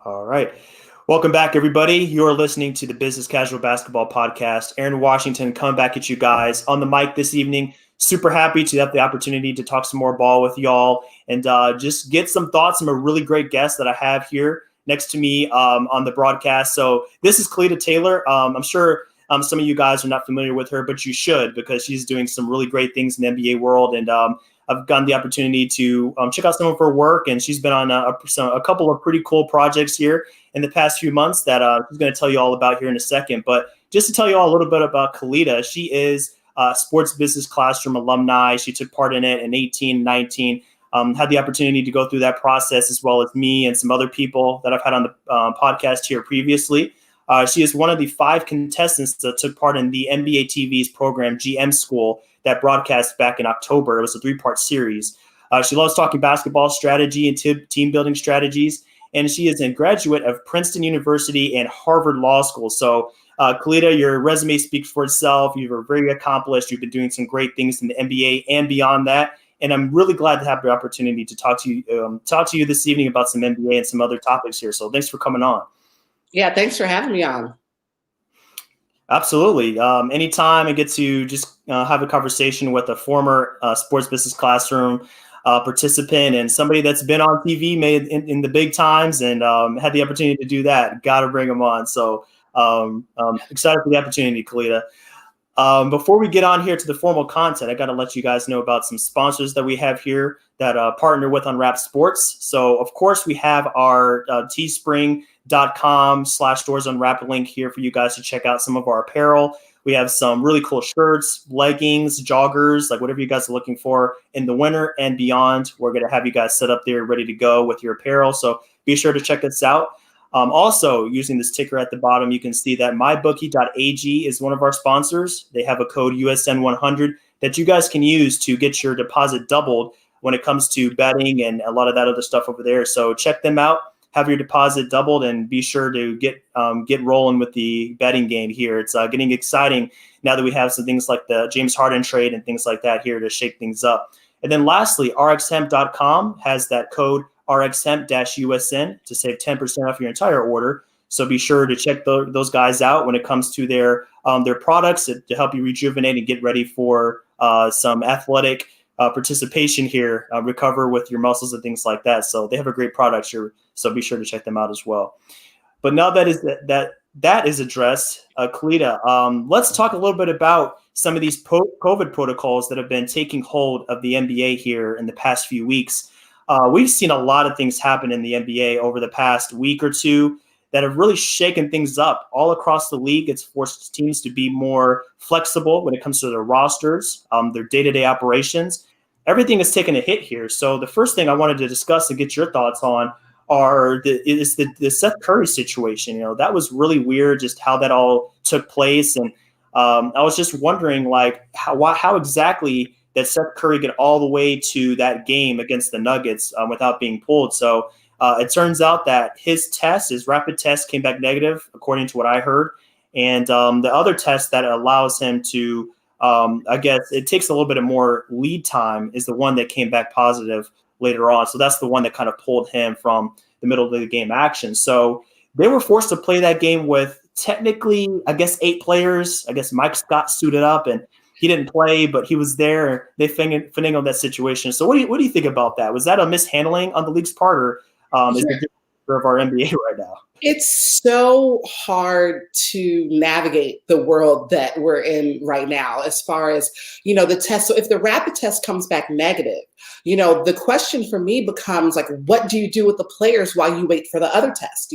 All right. Welcome back, everybody. You're listening to the Business Casual Basketball Podcast. Aaron Washington coming back at you guys on the mic this evening. Super happy to have the opportunity to talk some more ball with y'all and just get some thoughts from a really great guest that I have here next to me on the broadcast. So this is Kalita Taylor. I'm sure some of you guys are not familiar with her, but you should because she's doing some really great things in the NBA world. And I've gotten the opportunity to check out some of her work, and she's been on a couple of pretty cool projects here in the past few months that she's going to tell you all about here in a second. But just to tell you all a little bit about Kalita, she is a sports business classroom alumni. She took part in it in 18, 19, had the opportunity to go through that process as well as me and some other people that I've had on the podcast here previously. She is one of the 5 contestants that took part in the NBA TV's program GM School that broadcast back in October. It was a 3-part series. She loves talking basketball strategy and team building strategies. And she is a graduate of Princeton University and Harvard Law School. So, Kalita, your resume speaks for itself. You're very accomplished. You've been doing some great things in the NBA and beyond that. And I'm really glad to have the opportunity to talk to you this evening about some NBA and some other topics here. So thanks for coming on. Yeah, thanks for having me on. Absolutely. Anytime I get to just have a conversation with a former sports business classroom participant and somebody that's been on TV, made in the big times, and had the opportunity to do that, got to bring them on. So excited for the opportunity, Kalita. Before we get on here to the formal content, I got to let you guys know about some sponsors that we have here that partner with Unwrapped Sports. So, of course, we have our teespring.com/doorsunwrapped link here for you guys to check out some of our apparel. We have some really cool shirts, leggings, joggers, like whatever you guys are looking for in the winter and beyond. We're going to have you guys set up there ready to go with your apparel. So be sure to check us out. Also, using this ticker at the bottom, you can see that mybookie.ag is one of our sponsors. They have a code USN100 that you guys can use to get your deposit doubled when it comes to betting and a lot of that other stuff over there. So check them out, have your deposit doubled, and be sure to get rolling with the betting game here. It's getting exciting now that we have some things like the James Harden trade and things like that here to shake things up. And then lastly, rxhemp.com has that code RXHemp-USN to save 10% off your entire order. So be sure to check those guys out when it comes to their products to help you rejuvenate and get ready for some athletic participation here, recover with your muscles and things like that. So they have a great product here. So be sure to check them out as well. But now that is addressed, Kalita, let's talk a little bit about some of these COVID protocols that have been taking hold of the NBA here in the past few weeks. We've seen a lot of things happen in the NBA over the past week or two that have really shaken things up all across the league. It's forced teams to be more flexible when it comes to their rosters, their day-to-day operations. Everything has taken a hit here. So the first thing I wanted to discuss and get your thoughts on is the Seth Curry situation. You know, that was really weird, just how that all took place. And I was just wondering, like, how exactly that Seth Curry get all the way to that game against the Nuggets without being pulled. So it turns out that his rapid test came back negative, according to what I heard. And the other test that allows him to, I guess it takes a little bit of more lead time, is the one that came back positive later on. So that's the one that kind of pulled him from the middle of the game action. So they were forced to play that game with technically, I guess, 8 players. I guess Mike Scott suited up and he didn't play, but he was there. They finagled that situation. So what do you think about that? Was that a mishandling on the league's part, or is it different of our NBA right now? It's so hard to navigate the world that we're in right now as far as, the test. So if the rapid test comes back negative, the question for me becomes like, what do you do with the players while you wait for the other test,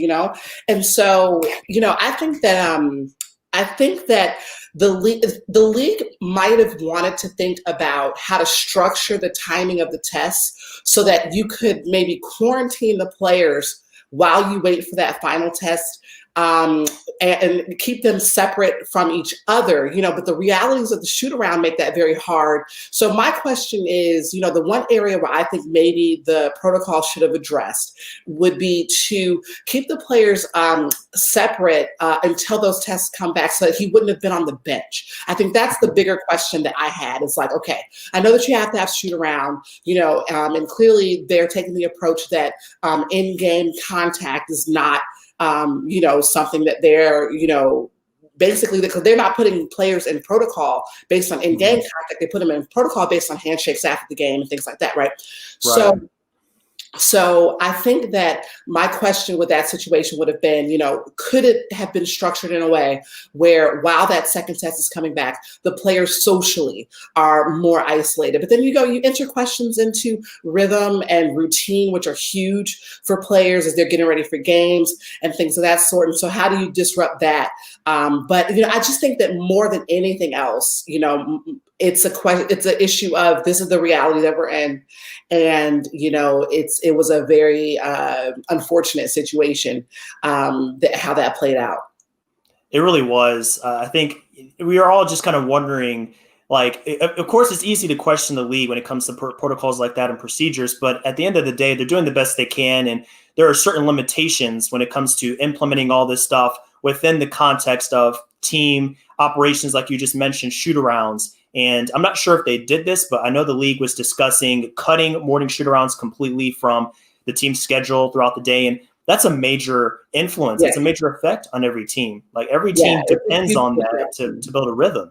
And so, I think that the league might have wanted to think about how to structure the timing of the tests so that you could maybe quarantine the players while you wait for that final test. and keep them separate from each other, but the realities of the shoot around make that very hard. So my question is, the one area where I think maybe the protocol should have addressed would be to keep the players separate until those tests come back so that he wouldn't have been on the bench. I think that's the bigger question that I had. It's like, okay, I know that you have to have shoot around, and clearly they're taking the approach that in-game contact is not something that they're, basically because they're not putting players in protocol based on in-game contact. They put them in protocol based on handshakes after the game and things like that, right? So I think that my question with that situation would have been, could it have been structured in a way where while that second test is coming back, the players socially are more isolated? But then you enter questions into rhythm and routine, which are huge for players as they're getting ready for games and things of that sort. And so how do you disrupt that? But I just think that more than anything else, it's an issue of this is the reality that we're in. And, it was a very unfortunate situation how that played out. It really was. I think we are all just kind of wondering, of course, it's easy to question the league when it comes to protocols like that and procedures. But at the end of the day, they're doing the best they can. And there are certain limitations when it comes to implementing all this stuff within the context of team operations, like you just mentioned, shoot-arounds. And I'm not sure if they did this, but I know the league was discussing cutting morning shoot-arounds completely from the team's schedule throughout the day. And that's a major influence. It's a major effect on every team. Like every team depends on that to build a rhythm,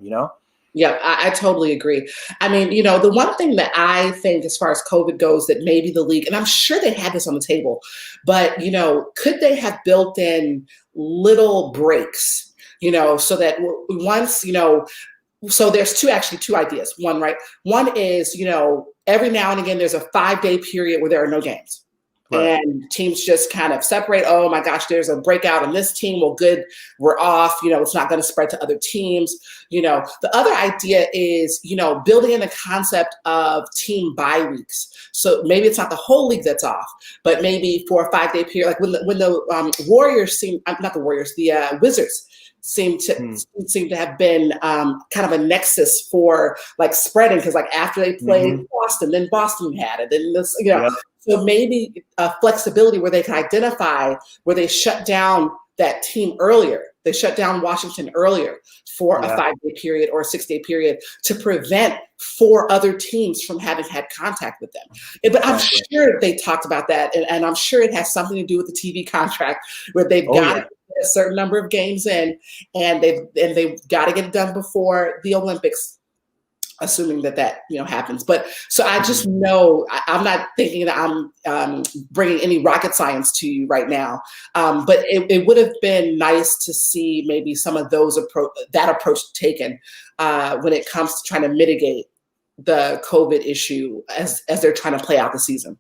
Yeah, I totally agree. I mean, the one thing that I think as far as COVID goes that maybe the league, and I'm sure they had this on the table, but, could they have built in little breaks, so that once, so there's two ideas. One is, every now and again, there's a 5-day period where there are no games. Right. And teams just kind of separate. Oh my gosh, there's a breakout on this team. Well, good, we're off. It's not going to spread to other teams. The other idea is, building in the concept of team bye weeks. So maybe it's not the whole league that's off, but maybe for a 5-day period, like when the Wizards seem to have been kind of a nexus for like spreading, because like after they played Boston, then Boston had it, and this, So maybe a flexibility where they can identify where they shut down that team earlier. They shut down Washington earlier for a 5-day period or a 6-day period to prevent 4 other teams from having had contact with them. But I'm sure they talked about that, and I'm sure it has something to do with the TV contract where they've got a certain number of games in, and they've got to get it done before the Olympics, assuming that happens. But so I just know I'm not thinking that I'm bringing any rocket science to you right now. But it would have been nice to see maybe some of that approach taken when it comes to trying to mitigate the COVID issue as they're trying to play out the season.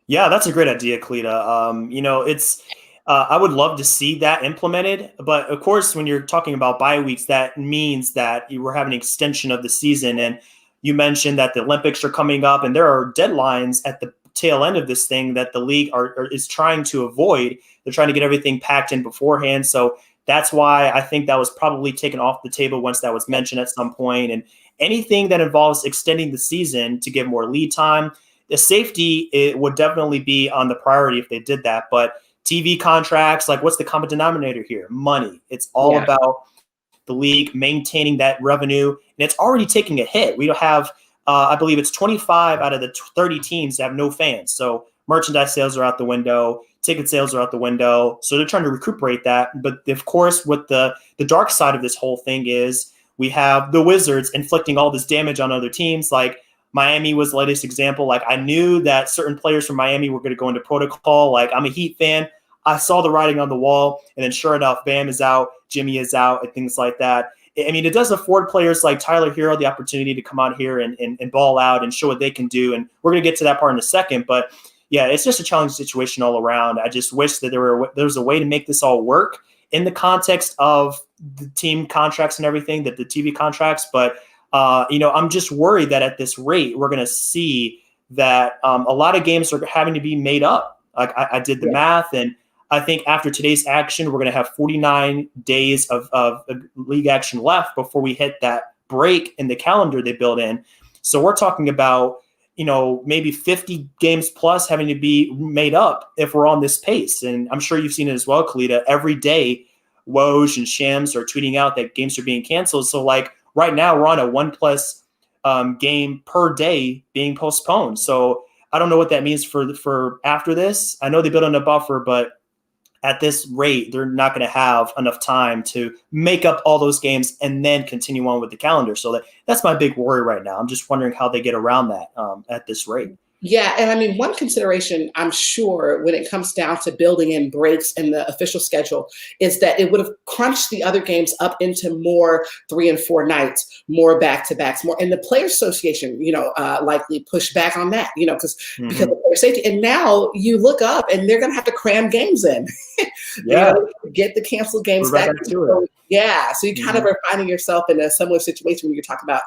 Yeah, that's a great idea, Cleta. It's I would love to see that implemented. But of course, when you're talking about bye weeks, that means that you were having an extension of the season. And you mentioned that the Olympics are coming up, and there are deadlines at the tail end of this thing that the league is trying to avoid. They're trying to get everything packed in beforehand. So that's why I think that was probably taken off the table once that was mentioned at some point. And anything that involves extending the season to give more lead time, the safety, it would definitely be on the priority if they did that. But TV contracts, like what's the common denominator here? Money. It's all about the league maintaining that revenue, and it's already taking a hit. We don't have, I believe it's 25 out of the 30 teams that have no fans. So merchandise sales are out the window, ticket sales are out the window. So they're trying to recuperate that. But of course, what the dark side of this whole thing is, we have the Wizards inflicting all this damage on other teams. Like Miami was the latest example. Like I knew that certain players from Miami were going to go into protocol. Like I'm a Heat fan. I saw the writing on the wall, and then sure enough, Bam is out, Jimmy is out, and things like that. I mean, it does afford players like Tyler Hero the opportunity to come out here and ball out and show what they can do. And we're going to get to that part in a second. But yeah, it's just a challenging situation all around. I just wish that there was a way to make this all work in the context of the team contracts and everything, that the TV contracts. But, I'm just worried that at this rate, we're going to see that a lot of games are having to be made up. Like I did the math, and I think after today's action, we're going to have 49 days of league action left before we hit that break in the calendar they built in. So we're talking about, maybe 50 games plus having to be made up if we're on this pace. And I'm sure you've seen it as well, Kalita. Every day, Woj and Shams are tweeting out that games are being canceled. So like right now, we're on a 1+ game per day being postponed. So I don't know what that means for after this. I know they built in a buffer, but at this rate, they're not going to have enough time to make up all those games and then continue on with the calendar. So that's my big worry right now. I'm just wondering how they get around that at this rate. Yeah, and I mean, one consideration I'm sure when it comes down to building in breaks in the official schedule is that it would have crunched the other games up into more 3 and 4 nights, more back-to-backs, more. And the Players Association, likely pushed back on that, because of player safety. And now you look up and they're going to have to cram games in, Yeah, get the canceled games back. Yeah, so you kind of are finding yourself in a similar situation when you're talking about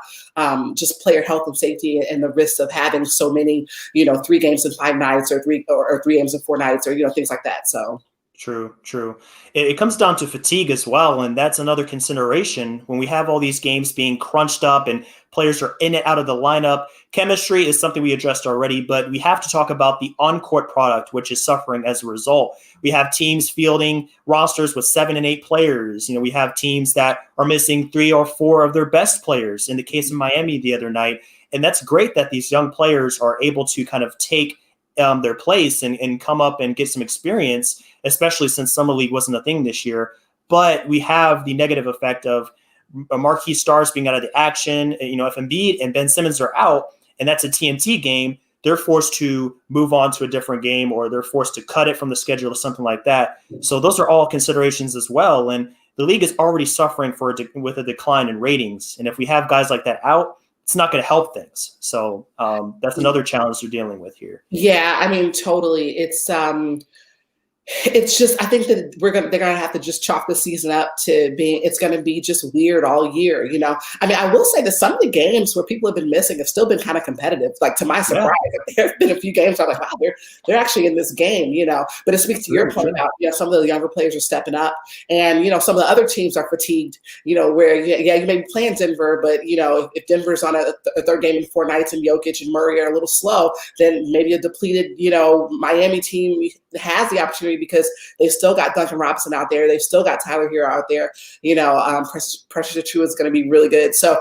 just player health and safety and the risks of having so many, 3 games in 5 nights or 3 games in 4 nights or, things like that. So. True. It comes down to fatigue as well, and that's another consideration when we have all these games being crunched up and players are in and out of the lineup. Chemistry is something we addressed already, but we have to talk about the on-court product, which is suffering as a result. We have teams fielding rosters with 7 and 8 players. We have teams that are missing 3 or 4 of their best players. In the case of Miami the other night, and that's great that these young players are able to kind of take their place and come up and get some experience, especially since Summer League wasn't a thing this year. But we have the negative effect of marquee stars being out of the action. If Embiid and Ben Simmons are out, and that's a TNT game, they're forced to move on to a different game, or they're forced to cut it from the schedule or something like that. So those are all considerations as well. And the league is already suffering with a decline in ratings. And if we have guys like that out, it's not going to help things. So that's another challenge they're dealing with here. Yeah, I mean, totally. It's just, I think that they're gonna have to just chalk the season up to being, it's gonna be just weird all year, I mean, I will say that some of the games where people have been missing have still been kind of competitive. Like, to my surprise, there have been a few games I'm like, wow, they're actually in this game, But it speaks to your point about, some of the younger players are stepping up, and some of the other teams are fatigued, where you may be playing Denver, but if Denver's on a third game in 4 nights and Jokic and Murray are a little slow, then maybe a depleted, Miami team has the opportunity, because they've still got Duncan Robinson out there. They've still got Tyler Hero out there. Precious Achiuwa is going to be really good. So,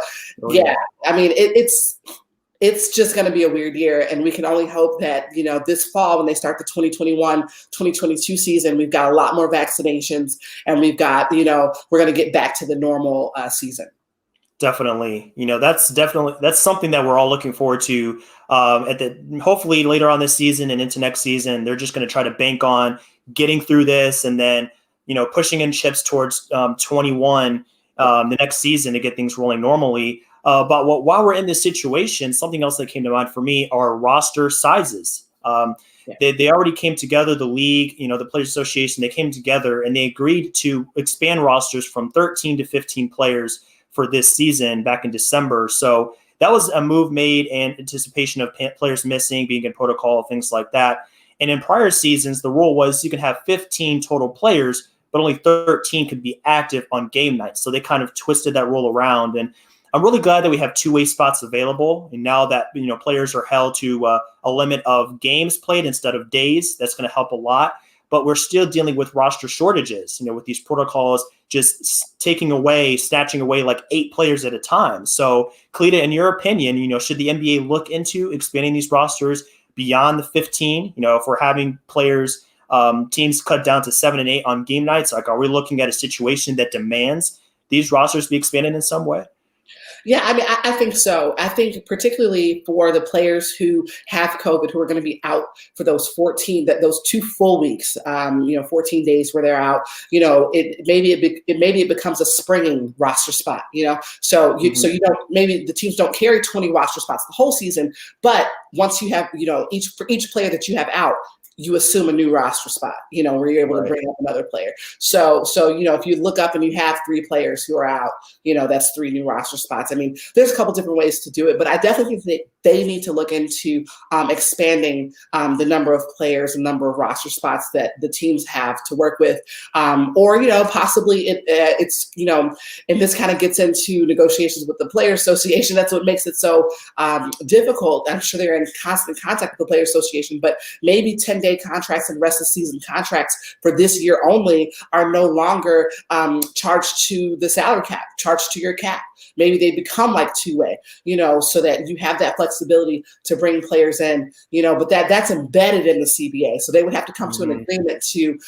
I mean, it's just going to be a weird year. And we can only hope that, this fall when they start the 2021-2022 season, we've got a lot more vaccinations, and we've got, we're going to get back to the normal season. Definitely. That's something that we're all looking forward to hopefully later on this season and into next season. They're just going to try to bank on getting through this and then, pushing in chips towards 21 the next season to get things rolling normally. But while we're in this situation, something else that came to mind for me are roster sizes. They already came together, the league, the Players Association, they came together and they agreed to expand rosters from 13 to 15 players for this season back in December. So that was a move made in anticipation of players missing, being in protocol, things like that. And in prior seasons, the rule was you can have 15 total players, but only 13 could be active on game nights. So they kind of twisted that rule around. And I'm really glad that we have two-way spots available. And now that, players are held to a limit of games played instead of days, that's going to help a lot. But we're still dealing with roster shortages, with these protocols just snatching away like 8 players at a time. So, Kalita, in your opinion, should the NBA look into expanding these rosters beyond the 15? If we're having players, teams cut down to 7 and 8 on game nights, like, are we looking at a situation that demands these rosters be expanded in some way? Yeah, I mean, I think so. I think particularly for the players who have COVID, who are going to be out for those 2 full weeks, 14 days where they're out, maybe it becomes a springing roster spot, so maybe the teams don't carry 20 roster spots the whole season, but once you have, for each player that you have out, you assume a new roster spot, where you're able to bring up another player. So, if you look up and you have 3 players who are out, that's 3 new roster spots. I mean, there's a couple different ways to do it, but I definitely they need to look into expanding the number of players and number of roster spots that the teams have to work with, or possibly it's and this kind of gets into negotiations with the Player Association. That's what makes it so difficult. I'm sure they're in constant contact with the Player Association, but maybe 10-day contracts and rest of season contracts for this year only are no longer charged to the salary cap, charged to your cap. Maybe they become like two-way, so that you have that flexibility to bring players in, but that's embedded in the CBA. So they would have to come to an agreement to,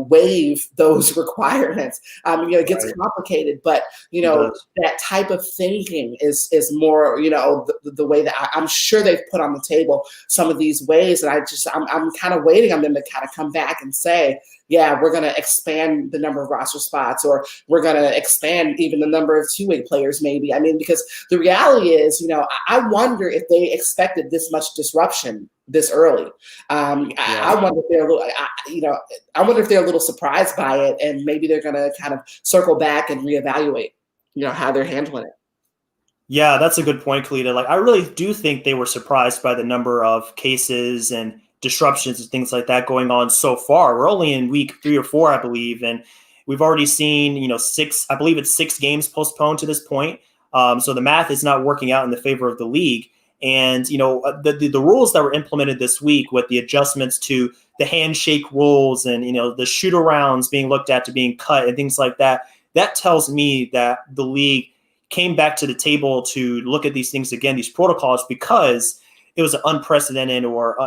waive those requirements. It gets complicated, but, that type of thinking is more, the way that I'm sure they've put on the table some of these ways. And I'm kind of waiting on them to kind of come back and say, yeah, we're going to expand the number of roster spots, or we're going to expand even the number of two-way players, maybe. I mean, because the reality is, I wonder if they expected this much disruption this early. I wonder if they're a little, I wonder if they're a little surprised by it, and maybe they're going to kind of circle back and reevaluate, how they're handling it. Yeah, that's a good point, Kalita. Like, I really do think they were surprised by the number of cases and disruptions and things like that going on so far. We're only in week 3 or 4, I believe, and we've already seen, 6 games postponed to this point. So the math is not working out in the favor of the league. And, the rules that were implemented this week with the adjustments to the handshake rules and, the shoot arounds being looked at to being cut and things like that, that tells me that the league came back to the table to look at these things again, these protocols, because it was an unprecedented or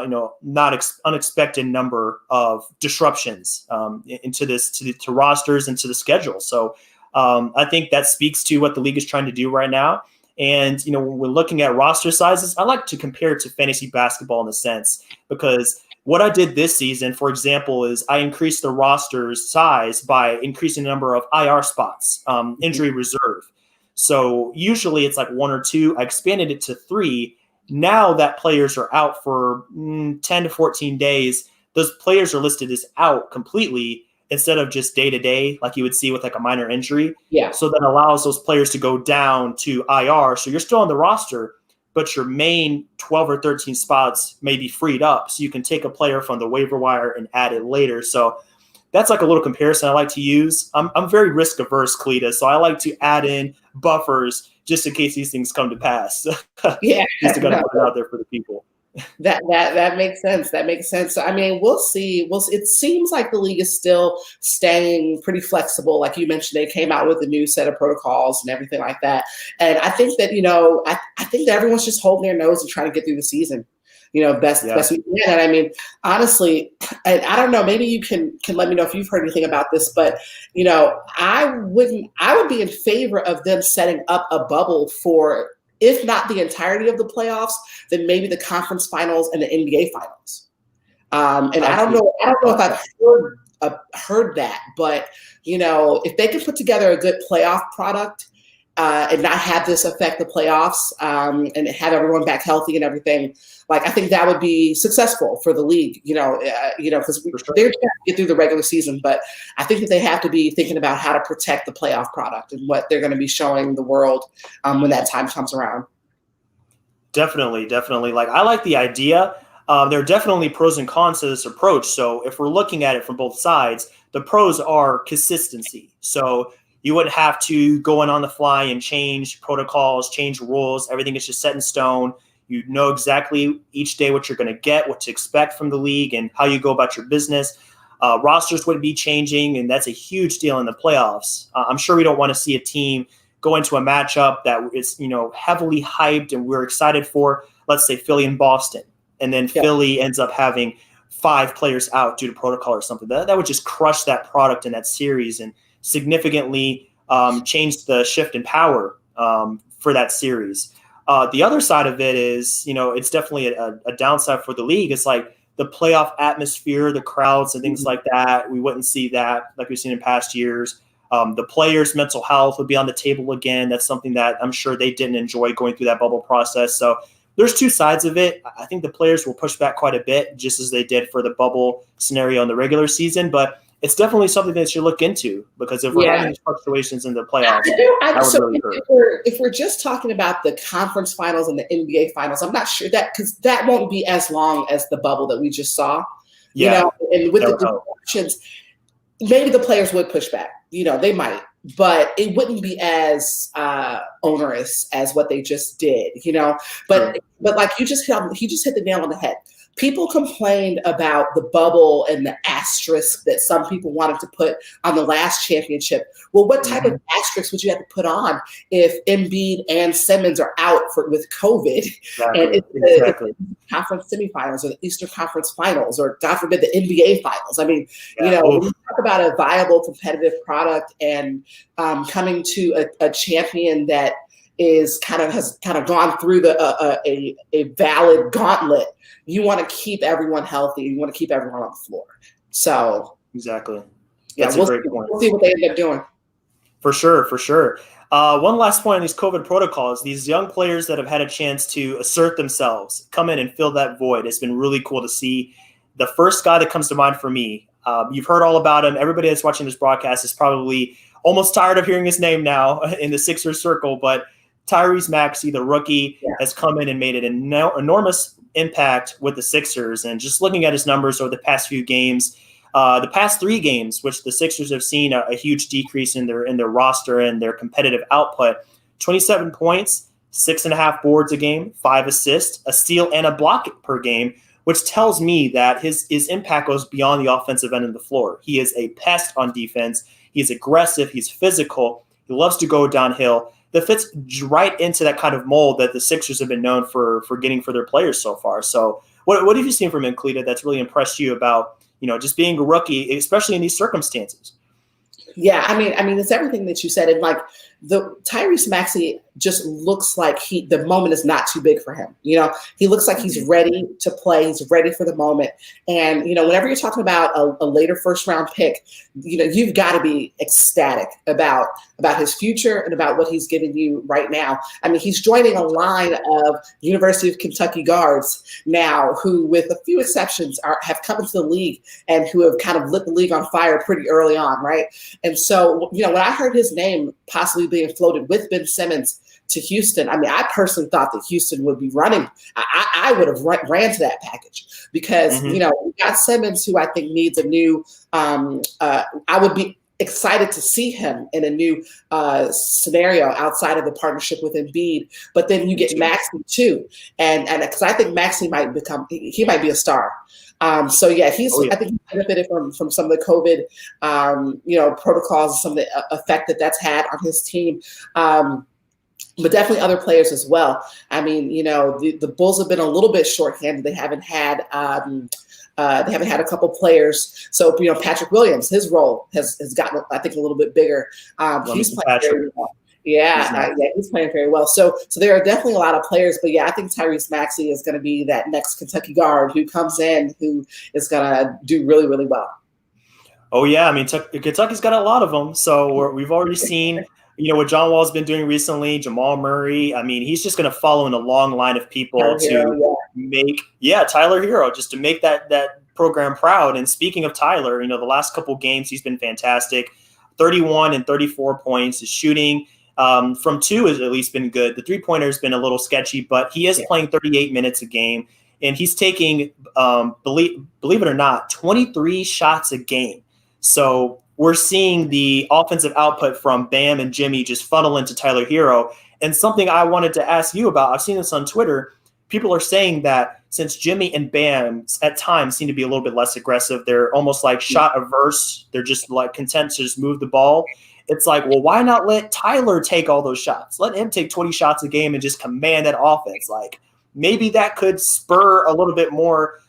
unexpected number of disruptions to rosters and to the schedule. So I think that speaks to what the league is trying to do right now. And when we're looking at roster sizes, I like to compare it to fantasy basketball in a sense, because what I did this season, for example, is I increased the roster's size by increasing the number of IR spots, injury reserve. So usually it's like 1 or 2. I expanded it to 3. Now that players are out for 10 to 14 days, those players are listed as out completely instead of just day to day, like you would see with like a minor injury. Yeah. So that allows those players to go down to IR. So you're still on the roster, but your main 12 or 13 spots may be freed up. So you can take a player from the waiver wire and add it later. So that's like a little comparison I like to use. I'm very risk averse, Kalita, so I like to add in buffers just in case these things come to pass. Yeah, just to kind of put it out there for the people. That makes sense. That makes sense. I mean, we'll see. It seems like the league is still staying pretty flexible. Like you mentioned, they came out with a new set of protocols and everything like that. And I think that I think that everyone's just holding their nose and trying to get through the season. Best we can. And I mean, honestly, and I don't know, maybe you can let me know if you've heard anything about this, but I would be in favor of them setting up a bubble for, if not the entirety of the playoffs, then maybe the conference finals and the NBA finals. And I don't know if I've heard that, but if they can put together a good playoff product, and not have this affect the playoffs, and have everyone back healthy and everything, like I think that would be successful for the league. Because they're trying to get through the regular season, but I think that they have to be thinking about how to protect the playoff product and what they're going to be showing the world when that time comes around. Definitely. Like, I like the idea. There are definitely pros and cons to this approach. So if we're looking at it from both sides, the pros are consistency. So you wouldn't have to go in on the fly and change protocols, change rules. Everything is just set in stone. You know exactly each day what you're going to get, what to expect from the league, and how you go about your business. Rosters would be changing, and that's a huge deal in the playoffs. I'm sure we don't want to see a team go into a matchup that is, heavily hyped and we're excited for, let's say Philly and Boston, and then Philly ends up having 5 players out due to protocol or something. That would just crush that product in that series and significantly change the shift in power for that series. The other side of it is, it's definitely a downside for the league. It's like the playoff atmosphere, the crowds and things like that. We wouldn't see that like we've seen in past years. The players' mental health would be on the table again. That's something that I'm sure they didn't enjoy going through that bubble process. So there's 2 sides of it. I think the players will push back quite a bit, just as they did for the bubble scenario in the regular season. But it's definitely something that you look into, because if we're having these fluctuations in the playoffs, that would really hurt. If we're just talking about the conference finals and the NBA finals, I'm not sure that, because that won't be as long as the bubble that we just saw. Yeah, and with the disruptions, maybe the players would push back. They might, but it wouldn't be as onerous as what they just did. But like he just hit the nail on the head. People complained about the bubble and the asterisk that some people wanted to put on the last championship. Well, what type of asterisk would you have to put on if Embiid and Simmons are out with COVID? Exactly. And it's the conference semifinals or the Eastern Conference finals, or God forbid the NBA finals. I mean, when you talk about a viable competitive product and coming to a champion that has kind of gone through a valid gauntlet. You want to keep everyone healthy. You want to keep everyone on the floor. So exactly. That's a great point. We'll see what they end up doing. For sure. One last point on these COVID protocols. These young players that have had a chance to assert themselves, come in and fill that void. It's been really cool to see. The first guy that comes to mind for me, you've heard all about him. Everybody that's watching this broadcast is probably almost tired of hearing his name now in the Sixers circle, but Tyrese Maxey, the rookie, has come in and made an enormous impact with the Sixers. And just looking at his numbers over the past few games, the past 3 games, which the Sixers have seen a huge decrease in their roster and their competitive output, 27 points, 6.5 boards a game, 5 assists, a steal, and a block per game, which tells me that his impact goes beyond the offensive end of the floor. He is a pest on defense. He's aggressive. He's physical. He loves to go downhill. That fits right into that kind of mold that the Sixers have been known for getting for their players so far. So what have you seen from him, Cleta, that's really impressed you about, just being a rookie, especially in these circumstances? Yeah, I mean, it's everything that you said. And like the Tyrese Maxey just looks like the moment is not too big for him. He looks like he's ready to play. He's ready for the moment. And, whenever you're talking about a later first round pick, you've got to be ecstatic about his future and about what he's giving you right now. I mean, he's joining a line of University of Kentucky guards now who, with a few exceptions, have come into the league and who have kind of lit the league on fire pretty early on, right? And so, when I heard his name possibly being floated with Ben Simmons to Houston, I mean, I personally thought that Houston would be running. I would have ran to that package because, we got Simmons, who I think needs a new I would be excited to see him in a new scenario outside of the partnership with Embiid. But then you get Maxey too. And because I think Maxey might be a star. I think he benefited from some of the COVID, protocols and some of the effect that's had on his team. But definitely other players as well. I mean, the Bulls have been a little bit shorthanded. They haven't had a couple players. So, Patrick Williams, his role has gotten, I think, a little bit bigger. He's playing very well. He's playing very well. So there are definitely a lot of players, but I think Tyrese Maxey is going to be that next Kentucky guard who comes in, who is going to do really, really well. Oh yeah, I mean, Kentucky's got a lot of them. So we've already seen, what John Wall's been doing recently, Jamal Murray. I mean, he's just going to follow in a long line of people Tyler Hero, just to make that program proud. And speaking of Tyler, the last couple games he's been fantastic. 31 and 34 points. His shooting from 2 has at least been good. The 3-pointer has been a little sketchy, but he is playing 38 minutes a game, and he's taking, believe it or not, 23 shots a game. So we're seeing the offensive output from Bam and Jimmy just funnel into Tyler Hero. And something I wanted to ask you about, I've seen this on Twitter. People are saying that since Jimmy and Bam at times seem to be a little bit less aggressive, they're almost like shot averse. They're just like content to just move the ball. It's like, well, why not let Tyler take all those shots? Let him take 20 shots a game and just command that offense. Like maybe that could spur a little bit more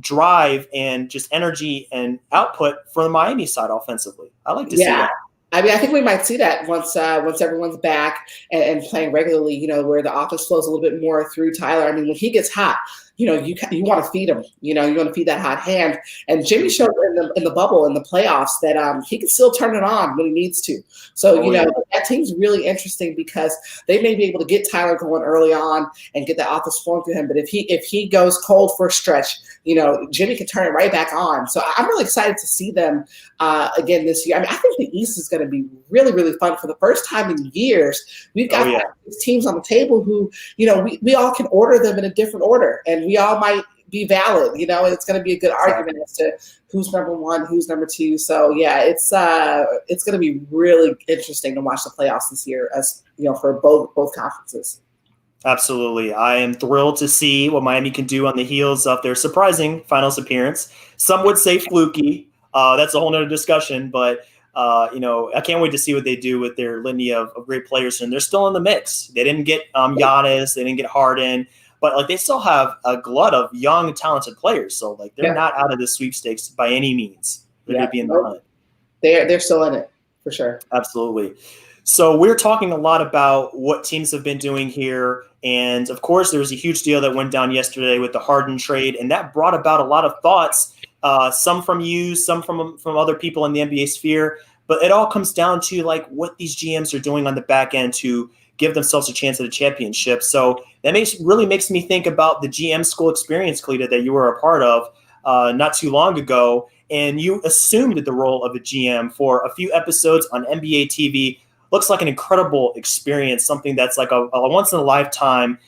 drive and just energy and output from the Miami side offensively. I like to see that. I mean, I think we might see that once everyone's back and playing regularly, where the offense flows a little bit more through Tyler. I mean, when he gets hot, you want to feed him. You want to feed that hot hand. And Jimmy showed in the bubble in the playoffs that he can still turn it on when he needs to. So that team's really interesting because they may be able to get Tyler going early on and get that offense flowing to him. But if he goes cold for a stretch, Jimmy can turn it right back on. So I'm really excited to see them again this year. I mean, I think the East is going to be really, really fun for the first time in years. We've got these teams on the table who, we all can order them in a different order, and we all might be valid, and it's going to be a good argument as to who's number one, who's number two. So yeah, it's going to be really interesting to watch the playoffs this year, as for both conferences. Absolutely. I am thrilled to see what Miami can do on the heels of their surprising finals appearance. Some would say fluky. That's a whole nother discussion, but I can't wait to see what they do with their litany of great players, and they're still in the mix. They didn't get Giannis, they didn't get Harden, but they still have a glut of young, talented players. So they're not out of the sweepstakes by any means. They're going to be in the hunt. They're still in it for sure. Absolutely. So we're talking a lot about what teams have been doing here. And of course, there was a huge deal that went down yesterday with the Harden trade, and that brought about a lot of thoughts, some from you, some from other people in the NBA sphere. But it all comes down to what these GMs are doing on the back end to give themselves a chance at a championship. So that really makes me think about the GM school experience, Kalita, that you were a part of not too long ago. And you assumed the role of a GM for a few episodes on NBA TV. Looks like an incredible experience, something that's like a once in a lifetime,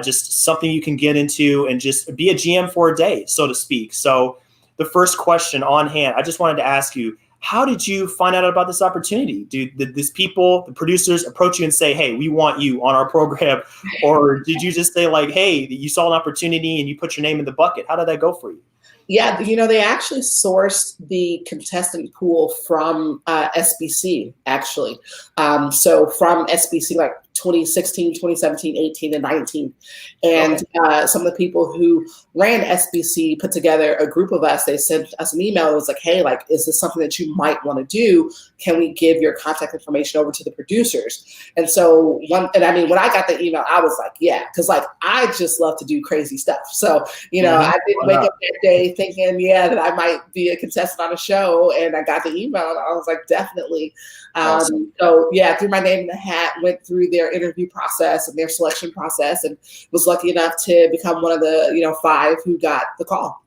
just something you can get into and just be a GM for a day, so to speak. So the first question on hand, I just wanted to ask you, how did you find out about this opportunity? Did these people, the producers, approach you and say, hey, we want you on our program? Or did you just say hey, you saw an opportunity and you put your name in the bucket? How did that go for you? Yeah, they actually sourced the contestant pool from SBC, actually. So from SBC, 2016, 2017, 18, and 19. And some of the people who ran SBC put together a group of us. They sent us an email. It was hey, is this something that you might want to do? Can we give your contact information over to the producers? And so when I got the email, I was yeah, because I just love to do crazy stuff. So, I didn't wake up that day thinking, that I might be a contestant on a show. And I got the email and I was definitely. Awesome. So yeah, threw my name in the hat, went through their interview process and their selection process, and was lucky enough to become one of the 5 who got the call.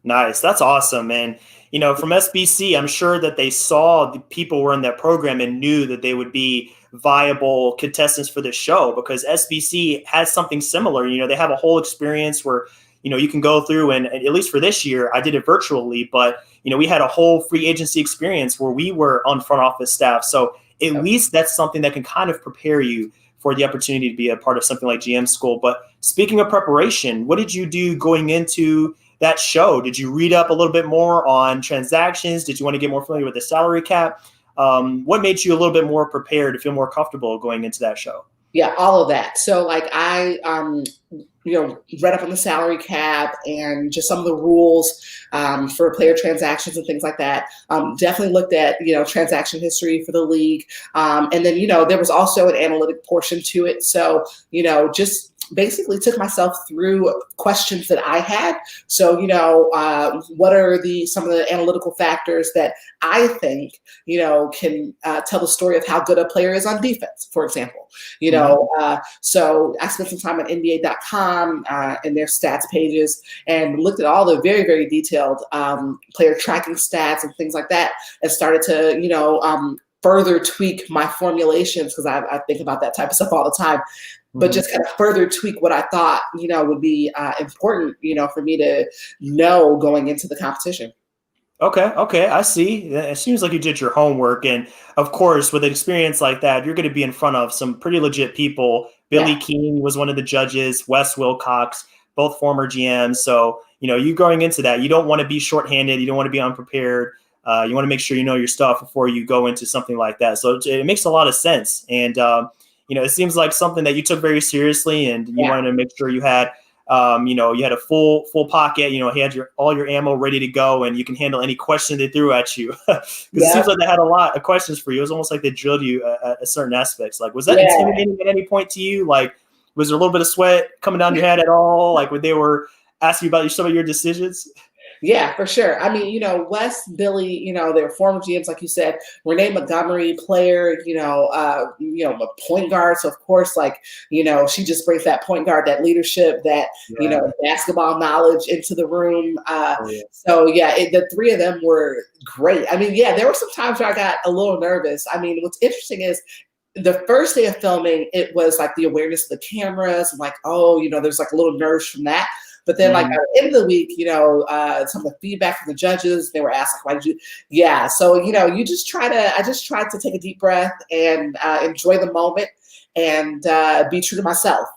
Nice. That's awesome. And from SBC, I'm sure that they saw the people were in that program and knew that they would be viable contestants for the show, because SBC has something similar. They have a whole experience where you can go through, and at least for this year, I did it virtually, but we had a whole free agency experience where we were on front office staff. So at least that's something that can kind of prepare you for the opportunity to be a part of something like GM school. But speaking of preparation, what did you do going into that show? Did you read up a little bit more on transactions? Did you want to get more familiar with the salary cap? What made you a little bit more prepared to feel more comfortable going into that show? Yeah, all of that. So I read up on the salary cap and just some of the rules for player transactions and things like that. Definitely looked at, transaction history for the league. And then, there was also an analytic portion to it. So, just basically took myself through questions that I had. So, what are some of the analytical factors that I think, can tell the story of how good a player is on defense, for example. So I spent some time on NBA.com and their stats pages and looked at all the very, very detailed player tracking stats and things like that, and started to, further tweak my formulations, because I think about that type of stuff all the time. But just kind of further tweak what I thought, would be important, for me to know going into the competition. Okay, I see. It seems like you did your homework. And of course, with an experience like that, you're going to be in front of some pretty legit people. Billy King was one of the judges, Wes Wilcox, both former GMs. So, you going into that, you don't want to be shorthanded. You don't want to be unprepared. You want to make sure you know your stuff before you go into something like that. So it makes a lot of sense. And, it seems like something that you took very seriously, and you wanted to make sure you had, you had a full pocket, he had all your ammo ready to go, and you can handle any question they threw at you. Because it seems like they had a lot of questions for you. It was almost like they drilled you at certain aspects. Was that intimidating at any point to you? Was there a little bit of sweat coming down your head at all? Like when they were asking you about some of your decisions? Yeah, for sure. I mean, Wes, Billy, they're former GMs, like you said. Renee Montgomery, player, a point guard. So of course, she just brings that point guard, that leadership, that Yeah. basketball knowledge into the room. Oh, yeah. So yeah, the three of them were great. I mean, yeah, there were some times where I got a little nervous. I mean, what's interesting is the first day of filming, it was like the awareness of the cameras, and like, there's like a little nerves from that. But then, like, at the end of the week, some of the feedback from the judges, they were asked, like, why did you? Yeah. So, I just tried to take a deep breath and enjoy the moment and be true to myself,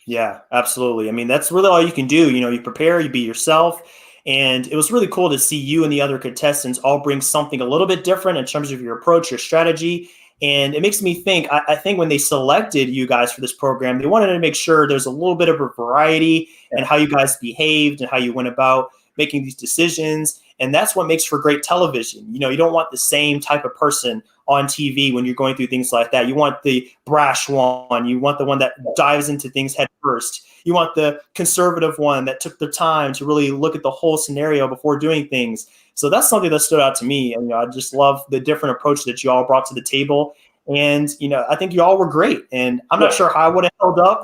Yeah, absolutely. I mean, that's really all you can do. You prepare, you be yourself. And it was really cool to see you and the other contestants all bring something a little bit different in terms of your approach, your strategy. And it makes me think, I think when they selected you guys for this program, they wanted to make sure there's a little bit of a variety in how you guys behaved and how you went about making these decisions. And that's what makes for great television. You don't want the same type of person on TV when you're going through things like that. You want the brash one. You want the one that dives into things head first. You want the conservative one that took their time to really look at the whole scenario before doing things. So that's something that stood out to me. And, I just love the different approach that you all brought to the table. And, I think you all were great. And I'm not sure how I would have held up,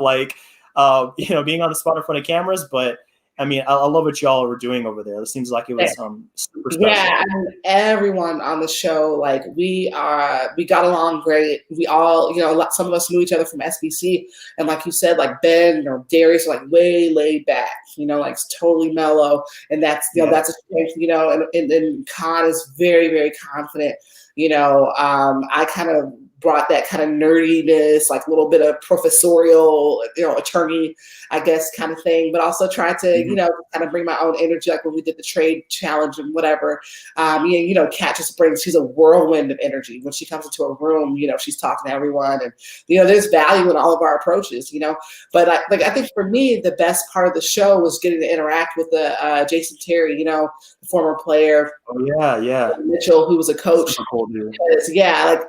being on the spot in front of cameras, but I mean, I love what y'all were doing over there. It seems like it was super special. Yeah, I mean, everyone on the show, like we got along great. We all, some of us knew each other from SBC, and like you said, like Ben or Darius, are like way laid back, like totally mellow, and that's that's a strength, and Khan is very, very confident. I kind of brought that kind of nerdiness, like a little bit of professorial, attorney, I guess, kind of thing, but also tried to, kind of bring my own energy, like when we did the trade challenge and whatever. Kat just brings, she's a whirlwind of energy. When she comes into a room, she's talking to everyone, and, there's value in all of our approaches, but I think for me, the best part of the show was getting to interact with the Jason Terry, the former player. Oh yeah. Mitchell, who was a coach. Super cool, dude.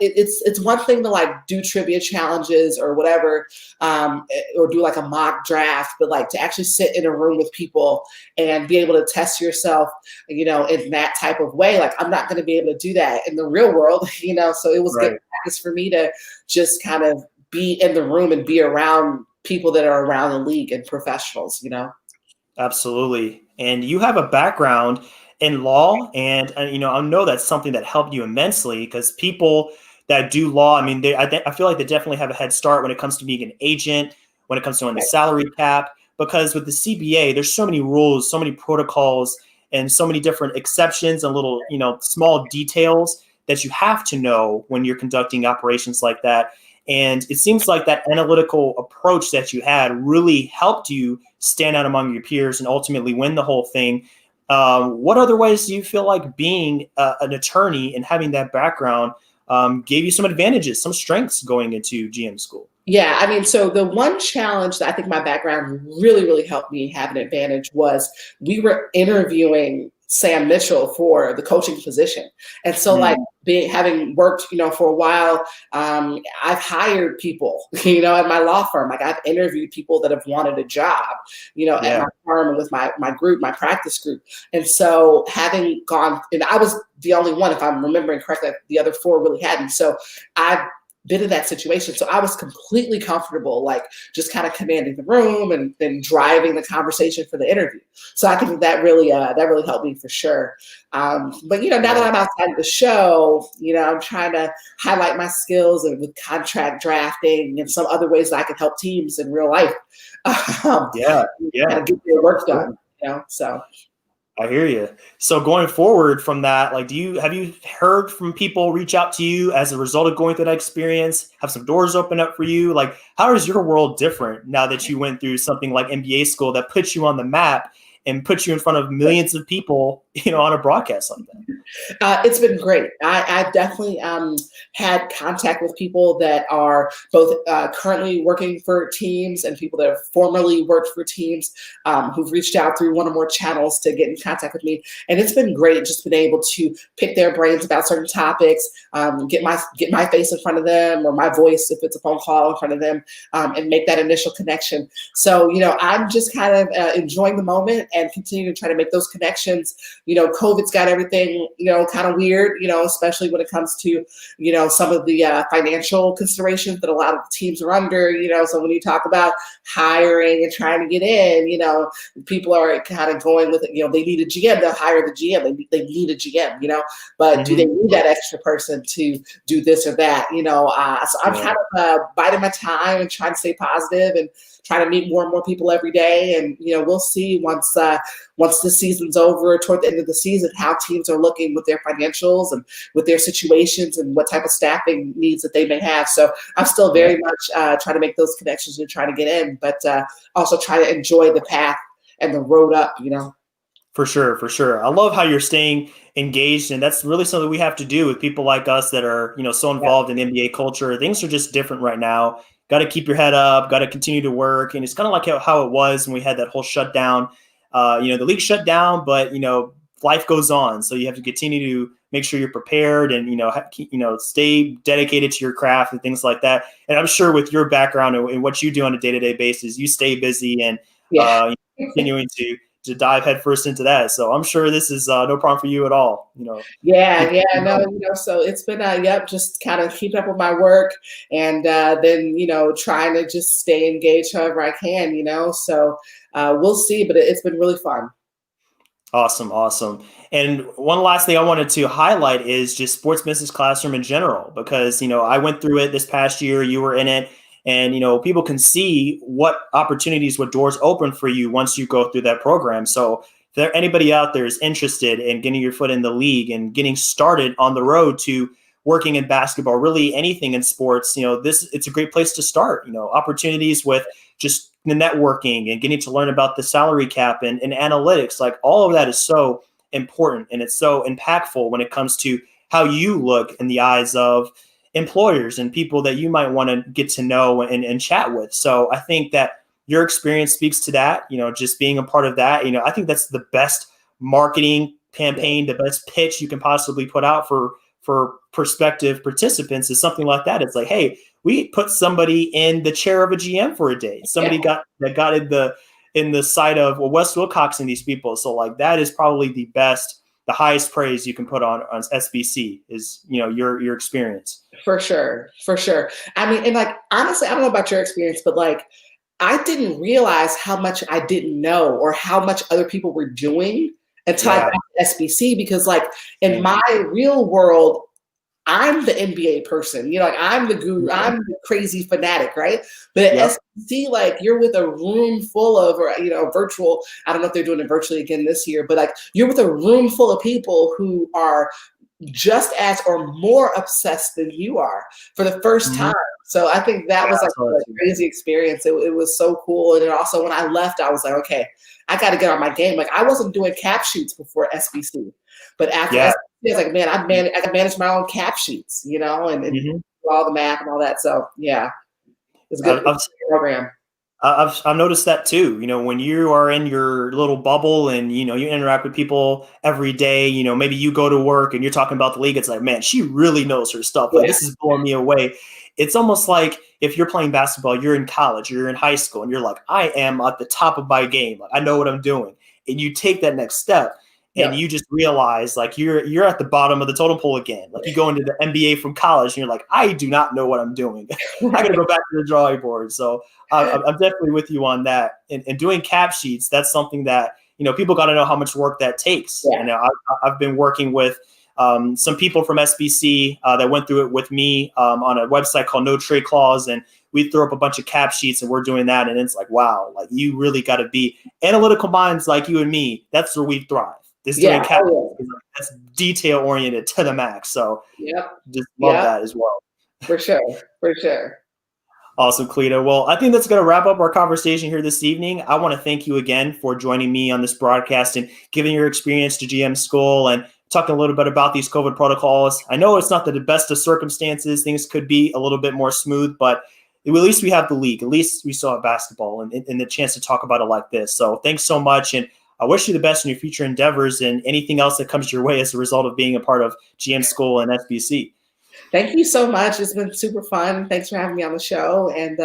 It's one thing to like do trivia challenges or whatever, or do like a mock draft, but like to actually sit in a room with people and be able to test yourself, in that type of way. Like I'm not going to be able to do that in the real world, so it was good practice for me to just kind of be in the room and be around people that are around the league and professionals, Absolutely. And you have a background in law, and I know that's something that helped you immensely, because people that do law, I mean, I feel like they definitely have a head start when it comes to being an agent, when it comes to on the salary cap, because with the CBA, there's so many rules, so many protocols, and so many different exceptions and little, small details that you have to know when you're conducting operations like that. And it seems like that analytical approach that you had really helped you stand out among your peers and ultimately win the whole thing. What other ways do you feel like being an attorney and having that background gave you some advantages, some strengths going into GM school? Yeah, I mean, so the one challenge that I think my background really, really helped me have an advantage was we were interviewing Sam Mitchell for the coaching position. And so having worked, for a while, I've hired people, at my law firm. Like I've interviewed people that have wanted a job, at my firm and with my group, my practice group. And so having gone, and I was the only one, if I'm remembering correctly, the other four really hadn't. So I've been in that situation. So I was completely comfortable, like just kind of commanding the room and then driving the conversation for the interview. So I think that really helped me for sure. But now that I'm outside of the show, I'm trying to highlight my skills and with contract drafting and some other ways that I can help teams in real life. Kind of get their work done. So. I hear you. So going forward from that, have you heard from people reach out to you as a result of going through that experience? Have some doors open up for you? Like, how is your world different now that you went through something like MBA school that puts you on the map and put you in front of millions of people, on a broadcast like that? It's been great. I definitely had contact with people that are both currently working for teams and people that have formerly worked for teams who've reached out through one or more channels to get in contact with me. And it's been great just been able to pick their brains about certain topics, get my face in front of them or my voice if it's a phone call in front of them, and make that initial connection. So, I'm just kind of enjoying the moment and continue to try to make those connections. COVID's got everything, kind of weird, especially when it comes to, some of the financial considerations that a lot of teams are under, so when you talk about hiring and trying to get in, people are kind of going with it, they need a GM, they'll hire the GM, they need a GM, but do they need that extra person to do this or that, so I'm kind of biding my time and trying to stay positive and trying to meet more and more people every day. And, we'll see once the season's over, toward the end of the season, how teams are looking with their financials and with their situations and what type of staffing needs that they may have. So I'm still very much trying to make those connections and trying to get in, but also try to enjoy the path and the road up, For sure, for sure. I love how you're staying engaged, and that's really something we have to do with people like us that are, so involved in NBA culture. Things are just different right now. Got to keep your head up, got to continue to work. And it's kind of like how it was when we had that whole shutdown. The league shut down, but, life goes on. So you have to continue to make sure you're prepared and, stay dedicated to your craft and things like that. And I'm sure with your background and what you do on a day-to-day basis, you stay busy and continuing to dive headfirst into that. So I'm sure this is no problem for you at all. So it's been, just kind of keeping up with my work and then, trying to just stay engaged however I can, so we'll see, but it's been really fun. Awesome. And one last thing I wanted to highlight is just sports business classroom in general, because, I went through it this past year, you were in it. And, people can see what opportunities, what doors open for you once you go through that program. So if there anybody out there is interested in getting your foot in the league and getting started on the road to working in basketball, really anything in sports, it's a great place to start, opportunities with just the networking and getting to learn about the salary cap and analytics, like all of that is so important. And it's so impactful when it comes to how you look in the eyes of employers and people that you might want to get to know and chat with. So I think that your experience speaks to that, just being a part of that. I think that's the best marketing campaign, the best pitch you can possibly put out for prospective participants is something like that. It's like, hey, we put somebody in the chair of a GM for a day. Somebody got in the sight of Wes Wilcox and these people. So like that is probably the highest praise you can put on SBC is, your experience. For sure. I mean, and like, honestly, I don't know about your experience, but like, I didn't realize how much I didn't know or how much other people were doing until I got to SBC, because like in my real world, I'm the NBA person, like I'm the guru, I'm the crazy fanatic, right? But at SBC, like you're with a room full of, or virtual, I don't know if they're doing it virtually again this year, but like you're with a room full of people who are just as or more obsessed than you are for the first time. So I think that was like a crazy experience. It was so cool. And then also when I left, I was like, okay, I got to get on my game. Like I wasn't doing cap sheets before SBC, but after SBC, I was like, man, I can manage my own cap sheets, and do all the math and all that. So yeah, it's a good program. I've noticed that too. When you are in your little bubble and, you interact with people every day, maybe you go to work and you're talking about the league. It's like, man, she really knows her stuff. Like this is blowing me away. It's almost like if you're playing basketball, you're in college, you're in high school, and you're like, I am at the top of my game. Like, I know what I'm doing. And you take that next step. And you just realize like you're at the bottom of the totem pole again. Like you go into the NBA from college and you're like, I do not know what I'm doing. I got to go back to the drawing board. So I'm definitely with you on that. And doing cap sheets, that's something that, people got to know how much work that takes. Yeah. And I've been working with some people from SBC that went through it with me on a website called No Trade Clause. And we throw up a bunch of cap sheets and we're doing that. And it's like, wow, like you really got to be analytical minds like you and me. That's where we thrive. This doing cap that's detail oriented to the max. So just love that as well. For sure. Awesome, Cleta. Well, I think that's going to wrap up our conversation here this evening. I want to thank you again for joining me on this broadcast and giving your experience to GM School and talking a little bit about these COVID protocols. I know it's not the best of circumstances. Things could be a little bit more smooth, but at least we have the league. At least we still have basketball and the chance to talk about it like this. So thanks so much. And I wish you the best in your future endeavors and anything else that comes your way as a result of being a part of GM School and SBC. Thank you so much. It's been super fun. Thanks for having me on the show. And,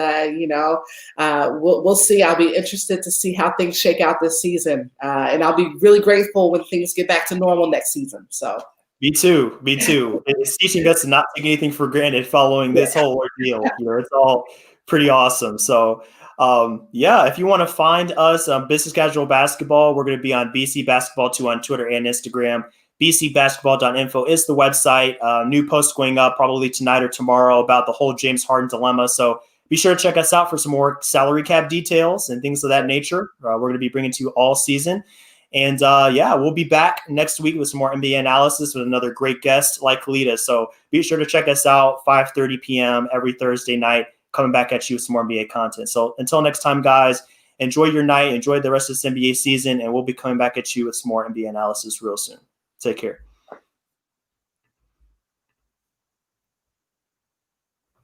we'll see. I'll be interested to see how things shake out this season. And I'll be really grateful when things get back to normal next season. So. Me too. Me too. It's teaching us to not take anything for granted following this whole ordeal. It's all pretty awesome. So, if you want to find us on Business Casual Basketball, we're going to be on BC Basketball 2 on Twitter and Instagram. bcbasketball.info is the website. New post going up probably tonight or tomorrow about the whole James Harden dilemma. So be sure to check us out for some more salary cap details and things of that nature. We're going to be bringing to you all season. And we'll be back next week with some more NBA analysis with another great guest like Kalita. So be sure to check us out 5:30 p.m. every Thursday night, coming back at you with some more NBA content. So until next time, guys, enjoy your night, enjoy the rest of this NBA season, and we'll be coming back at you with some more NBA analysis real soon. Take care.